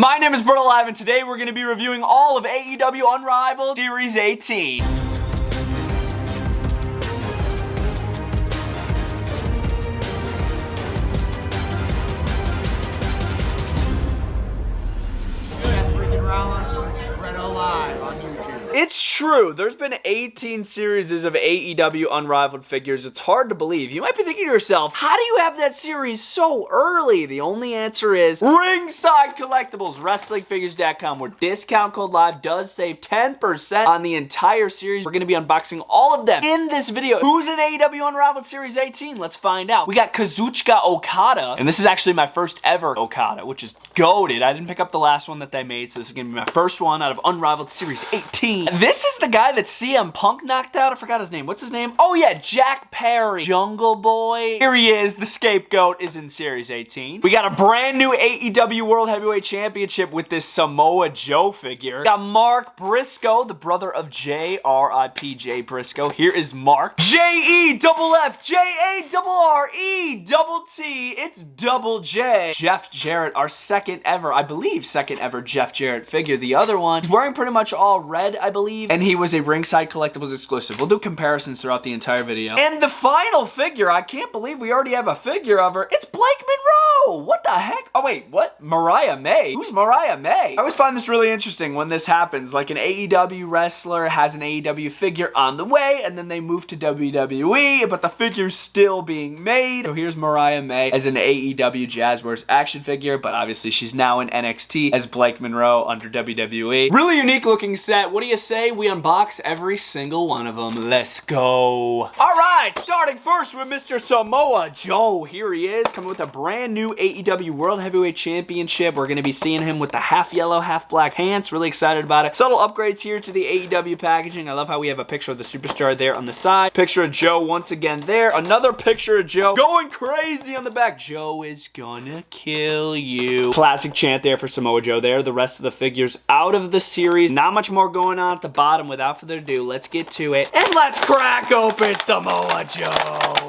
My name is Bretto Live, and today we're going to be reviewing all of AEW Unrivaled Series 18. It's true, there's been 18 series of AEW Unrivaled figures. It's hard to believe. You might be thinking to yourself, how do you have that series so early? The only answer is Ringside Collectibles, WrestlingFigures.com, where discount code LIVE does save 10% on the entire series. We're going to be unboxing all of them in this video. Who's in AEW Unrivaled Series 18? Let's find out. We got Kazuchika Okada, and this is actually my first ever Okada, which is goated. I didn't pick up the last one that they made, so this is going to be my first one out of Unrivaled Series 18. This is the guy that CM Punk knocked out. I forgot his name. What's his name? Oh yeah, Jack Perry. Jungle Boy. Here he is. The scapegoat is in Series 18. We got a brand new AEW World Heavyweight Championship with this Samoa Joe figure. We got Mark Briscoe, the brother of Jay, R.I.P. Jay Briscoe. Here is Mark. J-E-F-F, J-A-R-R-E-T-T. It's Double J. Jeff Jarrett, our second ever, I believe, second ever Jeff Jarrett figure. The other one, he's wearing pretty much all red, I believe, and he was a Ringside Collectibles exclusive. We'll do comparisons throughout the entire video. And the final figure, I can't believe we already have a figure of her. It's Blake Monroe! What the heck? Oh wait, what? Mariah May? Who's Mariah May? I always find this really interesting when this happens. Like an AEW wrestler has an AEW figure on the way, and then they move to WWE, but the figure's still being made. So here's Mariah May as an AEW Jazzwares action figure, but obviously she's now in NXT as Blake Monroe under WWE. Really unique looking set. What do you say we unbox every single one of them? Let's go. All right, starting first with Mr. Samoa Joe. Here he is, coming with a brand new AEW World Heavyweight Championship. We're going to be seeing him with the half yellow, half black pants. Really excited about it. Subtle upgrades here to the AEW packaging. I love how we have a picture of the superstar there on the side. Picture of Joe once again there. Another picture of Joe going crazy on the back. Joe is gonna kill you. Classic chant there for Samoa Joe there. The rest of the figures out of the series. Not much more going on at the bottom. Without further ado, let's get to it. And let's crack open Samoa Joe.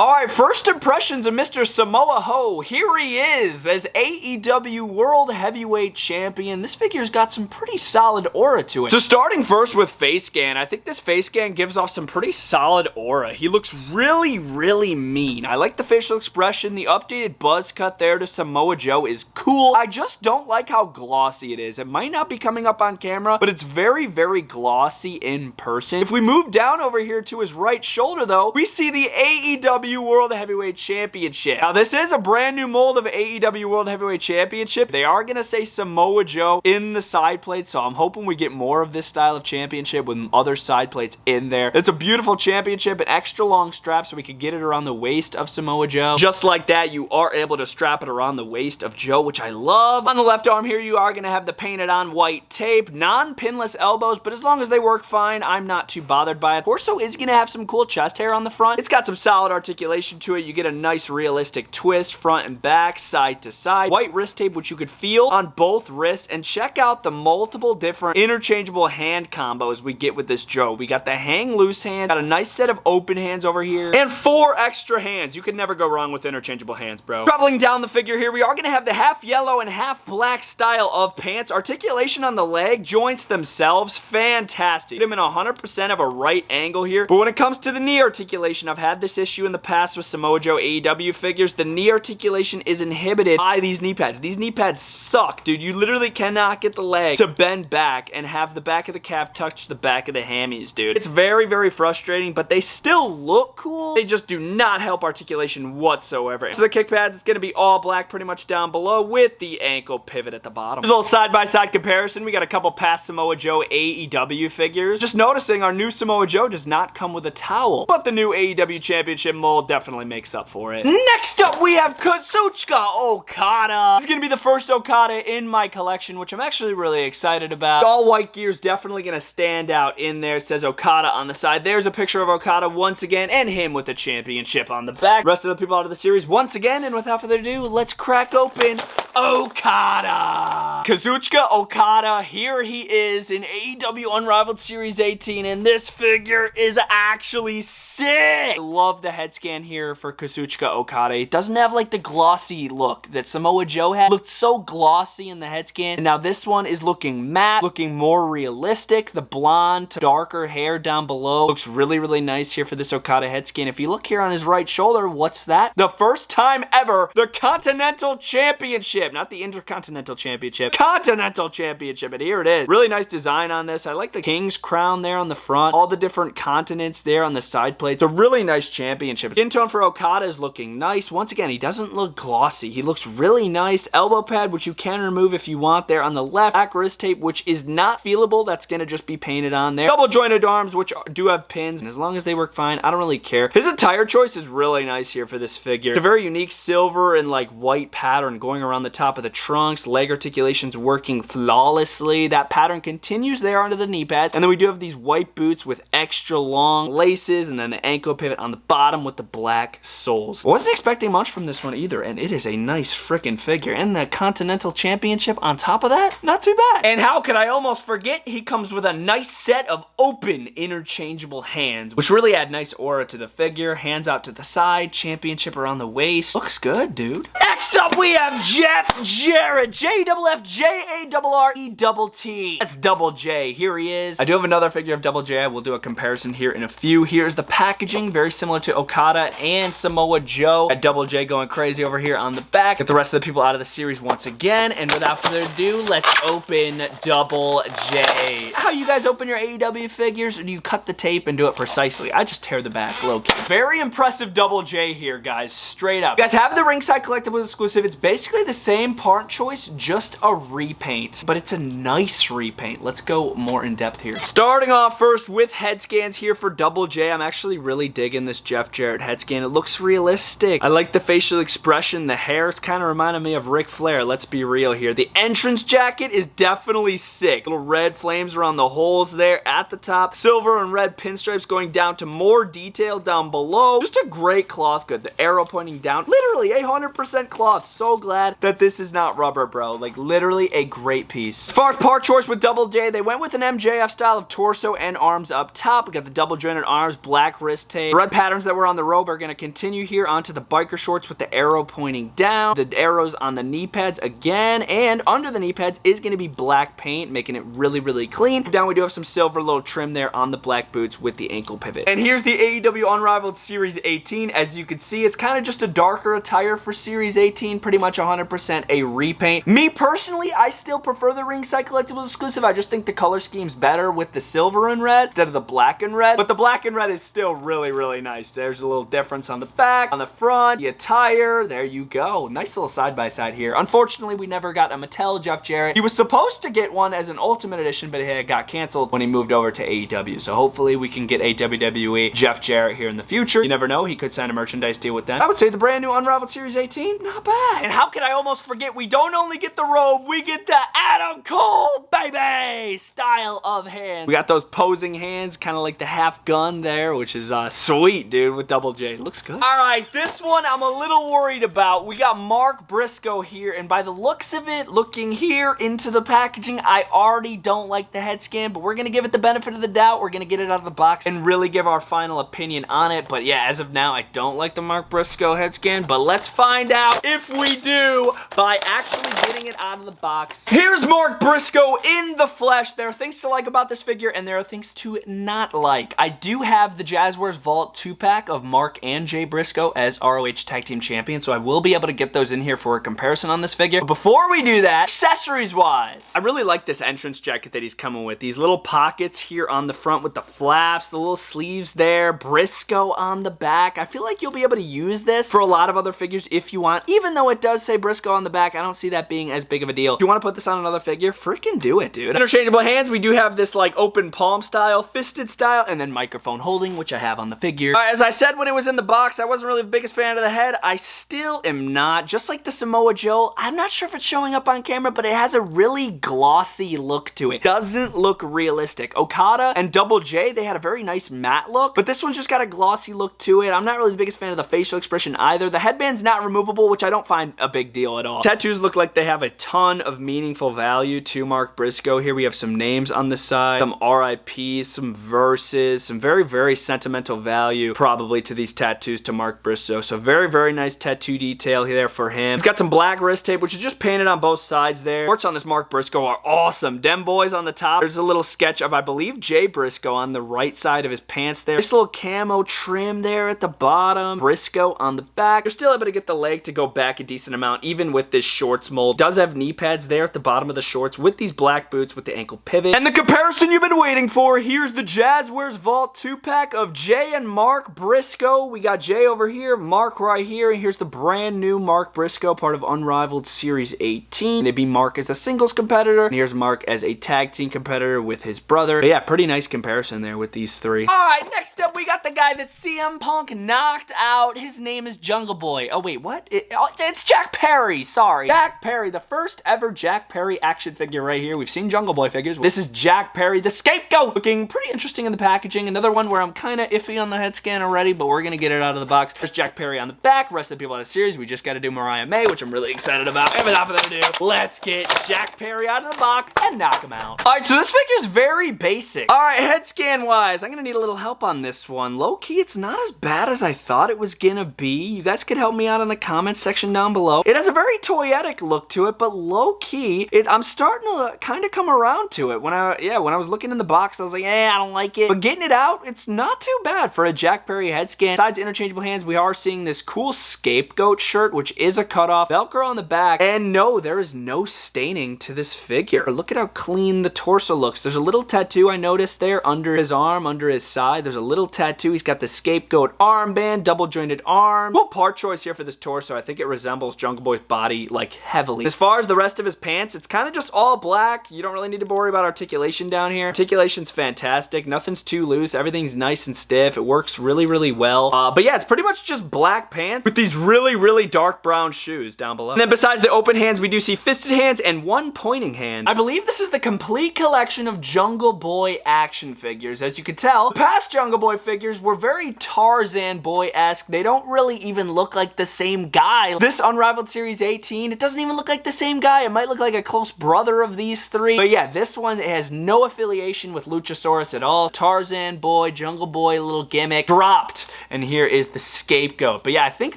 Alright, first impressions of Mr. Samoa Joe. Here he is as AEW World Heavyweight Champion. This figure's got some pretty solid aura to it. So starting first with face scan, I think this face scan gives off some pretty solid aura. He looks really, really mean. I like the facial expression. The updated buzz cut there to Samoa Joe is cool. I just don't like how glossy it is. It might not be coming up on camera, but it's very, very glossy in person. If we move down over here to his right shoulder though, we see the AEW World Heavyweight Championship. Now this is a brand new mold of AEW World Heavyweight Championship. They are gonna say Samoa Joe in the side plate, so I'm hoping we get more of this style of championship with other side plates in there. It's a beautiful championship, an extra long strap so we can get it around the waist of Samoa Joe. Just like that, you are able to strap it around the waist of Joe, which I love. On the left arm here, you are gonna have the painted on white tape, non-pinless elbows, but as long as they work fine, I'm not too bothered by it. Torso is gonna have some cool chest hair on the front. It's got some solid articulation to it. You get a nice realistic twist front and back, side to side. White wrist tape, which you could feel on both wrists, and check out the multiple different interchangeable hand combos we get with this Joe. We got the hang loose hands, got a nice set of open hands over here, and 4 extra hands. You can never go wrong with interchangeable hands, bro. Traveling down the figure here, we are gonna have the half yellow and half black style of pants. Articulation on the leg joints themselves, fantastic. Get him in 100% of a right angle here, but when it comes to the knee articulation, I've had this issue in the past with Samoa Joe AEW figures. The knee articulation is inhibited by these knee pads. These knee pads suck, dude. You literally cannot get the leg to bend back and have the back of the calf touch the back of the hammies, dude. It's very, very frustrating, but they still look cool. They just do not help articulation whatsoever. So the kick pads, it's gonna be all black pretty much down below with the ankle pivot at the bottom. There's a little side-by-side comparison. We got a couple past Samoa Joe AEW figures. Just noticing our new Samoa Joe does not come with a towel, but the new AEW Championship mold definitely makes up for it. Next up, we have Kazuchika Okada. This is gonna be the first Okada in my collection, which I'm actually really excited about. All white gear is definitely gonna stand out in there. It says Okada on the side. There's a picture of Okada once again, and him with the championship on the back. Rest of the people out of the series once again, and without further ado, let's crack open Okada. Kazuchika Okada, here he is in AEW Unrivaled Series 18, and this figure is actually sick. I love the head scan here for Kazuchika Okada. It doesn't have like the glossy look that Samoa Joe had. It looked so glossy in the head scan, and now this one is looking matte, looking more realistic. The blonde to darker hair down below looks really, really nice here for this Okada head scan. If you look here on his right shoulder, what's that? The first time ever, the Continental Championship, not the Intercontinental Championship, Continental Championship, and here it is. Really nice design on this. I like the King's crown there on the front, all the different continents there on the side plates. It's a really nice championship. Skin tone for Okada is looking nice. Once again, he doesn't look glossy. He looks really nice. Elbow pad, which you can remove if you want there on the left. Back wrist tape, which is not feelable. That's going to just be painted on there. Double jointed arms, which do have pins, and as long as they work fine, I don't really care. His attire choice is really nice here for this figure. It's a very unique silver and like white pattern going around the top of the trunks. Leg articulations working flawlessly. That pattern continues there onto the knee pads, and then we do have these white boots with extra long laces, and then the ankle pivot on the bottom with the black soles. I wasn't expecting much from this one either, and it is a nice freaking figure. And the Continental Championship on top of that, not too bad. And how could I almost forget, he comes with a nice set of open interchangeable hands, which really add nice aura to the figure. Hands out to the side, championship around the waist. Looks good, dude. Next up, we have Jeff Jarrett. J-E-F-F-J-A-R-R-E-T-T. That's Double J. Here he is. I do have another figure of Double J. I will do a comparison here in a few. Here's the packaging, very similar to Okada and Samoa Joe. Got Double J going crazy over here on the back. Get the rest of the people out of the series once again. And without further ado, let's open Double J. How you guys open your AEW figures, or do you cut the tape and do it precisely? I just tear the back low-key. Very impressive Double J here, guys. Straight up. You guys have the Ringside Collectibles exclusive. It's basically the same part choice, just a repaint. But it's a nice repaint. Let's go more in depth here. Starting off first with head scans here for Double J. I'm actually really digging this Jeff Jarrett head scan. It looks realistic. I like the facial expression. The hair, it's kind of reminding me of Ric Flair. Let's be real here. The entrance jacket is definitely sick. Little red flames around the holes there at the top. Silver and red pinstripes going down to more detail down below. Just a great cloth good. The arrow pointing down. Literally 100% cloth. So glad that this is not rubber, bro. Like literally a great piece. As far as part choice with Double J, they went with an MJF style of torso and arms up top. We got the double jointed arms, black wrist tape. The red patterns that were on the robe are going to continue here onto the biker shorts with the arrow pointing down. The arrows on the knee pads again, and under the knee pads is going to be black paint, making it really, really clean. Down we do have some silver little trim there on the black boots with the ankle pivot. And here's the AEW Unrivaled Series 18. As you can see, it's kind of just a darker attire for Series 18, pretty much 100% a repaint. Me personally, I still prefer the Ringside Collectibles exclusive. I just think the color scheme's better with the silver and red instead of the black and red, but the black and red is still really, really nice. There's a little difference on the back, on the front, the attire. There you go. Nice little side-by-side here. Unfortunately, we never got a Mattel Jeff Jarrett. He was supposed to get one as an Ultimate Edition, but it got canceled when he moved over to AEW. So hopefully we can get a WWE Jeff Jarrett here in the future. You never know. He could sign a merchandise deal with them. I would say the brand new Unrivaled Series 18, not bad. And how could I almost forget, we don't only get the robe, we get the Adam Cole, baby, style of hand. We got those posing hands, kind of like the half gun there, which is sweet, dude, with Double J. Looks good. All right, this one I'm a little worried about. We got Mark Briscoe here, and by the looks of it, looking here into the packaging, I already don't like the head scan, but we're going to give it the benefit of the doubt. We're going to get it out of the box and really give our final opinion on it. But yeah, as of now, I don't like the Mark Briscoe head scan, but let's find out if we do by actually getting it out of the box. Here's Mark Briscoe in the flesh. There are things to like about this figure, and there are things to not like. I do have the Jazzwares Vault 2-pack of Mark and Jay Briscoe as ROH Tag Team Champions, so I will be able to get those in here for a comparison on this figure. But before we do that, accessories-wise, I really like this entrance jacket that he's coming with. These little pockets here on the front with the flaps, the little sleeves there, Briscoe on the back. I feel like you'll be able to use this for a lot of other figures if you want. Even though it does say Briscoe on the back, I don't see that being as big of a deal. If you want to put this on another figure, freaking do it, dude. Interchangeable hands, we do have this like open palm style, fisted style, and then microphone holding, which I have on the figure. As I said when it was in the box, I wasn't really the biggest fan of the head. I still am not. Just like the Samoa Joe, I'm not sure if it's showing up on camera, but it has a really glossy look to it. Doesn't look realistic. Okada and Double J, they had a very nice matte look, but this one's just got a glossy look to it. I'm not really the biggest fan of the facial expression either. The headband's not removable, which I don't find a big deal at all. Tattoos look like they have a ton of meaningful value to Mark Briscoe. Here we have some names on on the side, some RIPs, some verses, some very, very sentimental value probably to these tattoos to Mark Briscoe. So very, very nice tattoo detail here for him. He's got some black wrist tape, which is just painted on both sides there. Shorts on this Mark Briscoe are awesome. Dem boys on the top. There's a little sketch of, I believe, Jay Briscoe on the right side of his pants there. Nice little camo trim there at the bottom. Briscoe on the back. You're still able to get the leg to go back a decent amount, even with this shorts mold. Does have knee pads there at the bottom of the shorts with these black boots with the ankle pivot. And the comparison you've been waiting for, here's the Jazzwares Vault 2-pack of Jay and Mark Briscoe. We got Jay over here, Mark right here, and here's the brand new Mark Briscoe, part of Unrivaled Series 18. It'd be Mark as a singles competitor, and here's Mark as a tag team competitor with his brother. But yeah, pretty nice comparison there with these three. Alright, next up we got the guy that CM Punk knocked out. His name is Jungle Boy. Oh wait, what? It's Jack Perry, sorry. Jack Perry, the first ever Jack Perry action figure right here. We've seen Jungle Boy figures. This is Jack Perry, the scapegoat. Looking pretty interesting in the packaging. Another one where I'm kind of iffy on the head scan already, but we're going to get it out of the box. There's Jack Perry on the back. Rest of the people on the series, we just got to do Mariah May, which I'm really excited about. And without further ado, let's get Jack Perry out of the box and knock him out. All right, so this figure's very basic. All right, head scan wise, I'm going to need a little help on this one. Low key, it's not as bad as I thought it was going to be. You guys could help me out in the comments section down below. It has a very toyetic look to it, but low key, I'm starting to kind of come around to it. When I was looking in the box, I was like, I don't like it. But getting it out, it's not too bad for a Jack Perry head scan. Besides interchangeable hands, we are seeing this cool scapegoat shirt, which is a cutoff, Velcro on the back, and no, there is no staining to this figure. Look at how clean the torso looks. There's a little tattoo I noticed there under his arm, under his side. There's a little tattoo. He's got the scapegoat armband, double jointed arm. Cool part choice here for this torso. I think it resembles Jungle Boy's body like heavily. As far as the rest of his pants, it's kind of just all black. You don't really need to worry about articulation down here. Articulation's fantastic. Nothing's too loose. Everything's nice and stiff. It works really, really well. But yeah, it's pretty much just black pants with these really, really dark brown shoes down below. And then besides the open hands, we do see fisted hands and one pointing hand. I believe this is the complete collection of Jungle Boy action figures. As you can tell, the past Jungle Boy figures were very Tarzan Boy-esque. They don't really even look like the same guy. This Unrivaled Series 18, it doesn't even look like the same guy. It might look like a close brother of these three. But yeah, this one has no affiliation with Luchasaurus at all. Tarzan Boy, Jungle Boy, little gimmick, dropped. And here is the scapegoat. But yeah, I think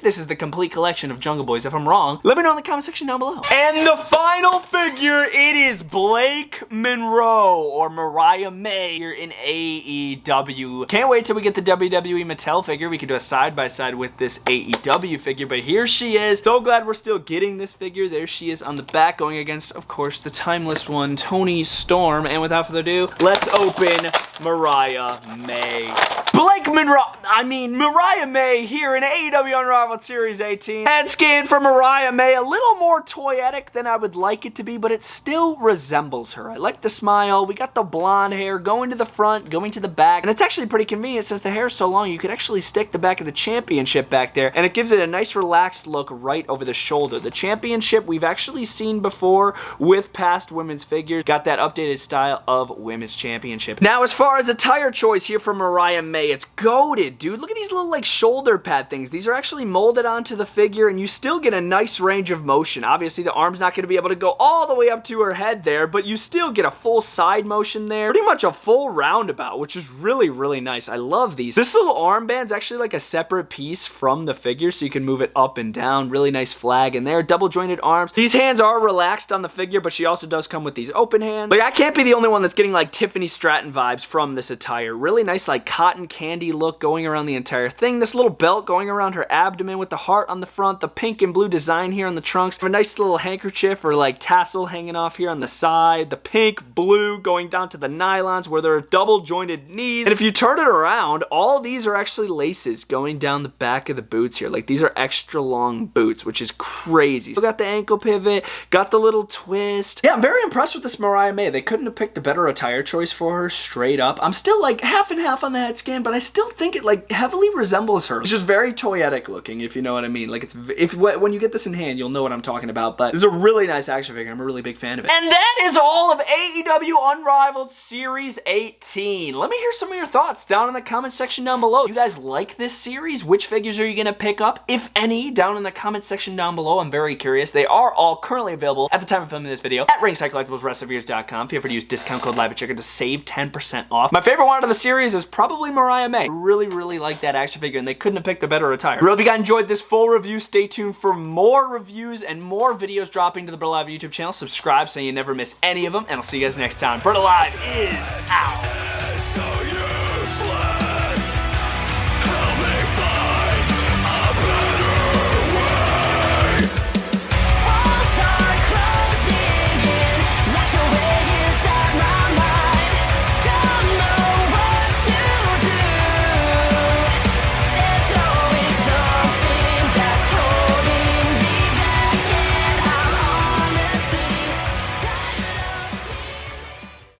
this is the complete collection of Jungle Boys. If I'm wrong, let me know in the comment section down below. And the final figure, it is Blake Monroe, or Mariah May, here in AEW. Can't wait till we get the WWE Mattel figure. We can do a side-by-side with this AEW figure, but here she is. So glad we're still getting this figure. There she is on the back, going against, of course, the timeless one, Toni Storm. And without further ado, let's open Mariah May. Mariah May here in AEW Unrivaled Series 18. Head scan for Mariah May, a little more toyetic than I would like it to be, but it still resembles her. I like the smile. We got the blonde hair going to the front, going to the back, and it's actually pretty convenient since the hair is so long, you could actually stick the back of the championship back there, and it gives it a nice relaxed look right over the shoulder. The championship we've actually seen before with past women's figures. Got that updated style of women's championship. Now, as far as attire choice here for Mariah May, it's goated, dude. Look at these little like shoulder pad things. These are actually molded onto the figure, and you still get a nice range of motion. Obviously, the arm's not going to be able to go all the way up to her head there, but you still get a full side motion there. Pretty much a full roundabout, which is really, really nice. I love these. This little armband's actually like a separate piece from the figure, so you can move it up and down. Really nice flag in there. Double jointed arms. These hands are relaxed on the figure, but she also does come with these open hands. Like, I can't be the only one that's getting like Tiffany Stratton vibes from this attire. Really nice like cotton candy look going around the entire thing. This little belt going around her abdomen with the heart on the front, the pink and blue design here on the trunks, a nice little handkerchief or like tassel hanging off here on the side, the pink, blue going down to the nylons where there are double jointed knees. And if you turn it around, all these are actually laces going down the back of the boots here. Like, these are extra long boots, which is crazy. So got the ankle pivot, got the little twist. Yeah, I'm very impressed with this Mariah May. They couldn't have picked a better attire choice for her, straight up. I'm still like half and half on the head scan, but but I still think it like heavily resembles her. It's just very toyetic looking, if you know what I mean. Like when you get this in hand, you'll know what I'm talking about. But this is a really nice action figure. I'm a really big fan of it. And that is all of AEW Unrivaled Series 18. Let me hear some of your thoughts down in the comment section down below. You guys like this series? Which figures are you gonna pick up, if any, down in the comment section down below? I'm very curious. They are all currently available at the time of filming this video at ringsidecollectibleswrestlingfigures.com. Feel free to use discount code LiveAtChicken to save 10% off. My favorite one out of the series is probably Mariah May. Really like that action figure, and they couldn't have picked a better attire. Really hope you guys enjoyed this full review. Stay tuned for more reviews and more videos dropping to the Bretto Live YouTube channel. Subscribe so you never miss any of them, and I'll see you guys next time. Bretto Live is out.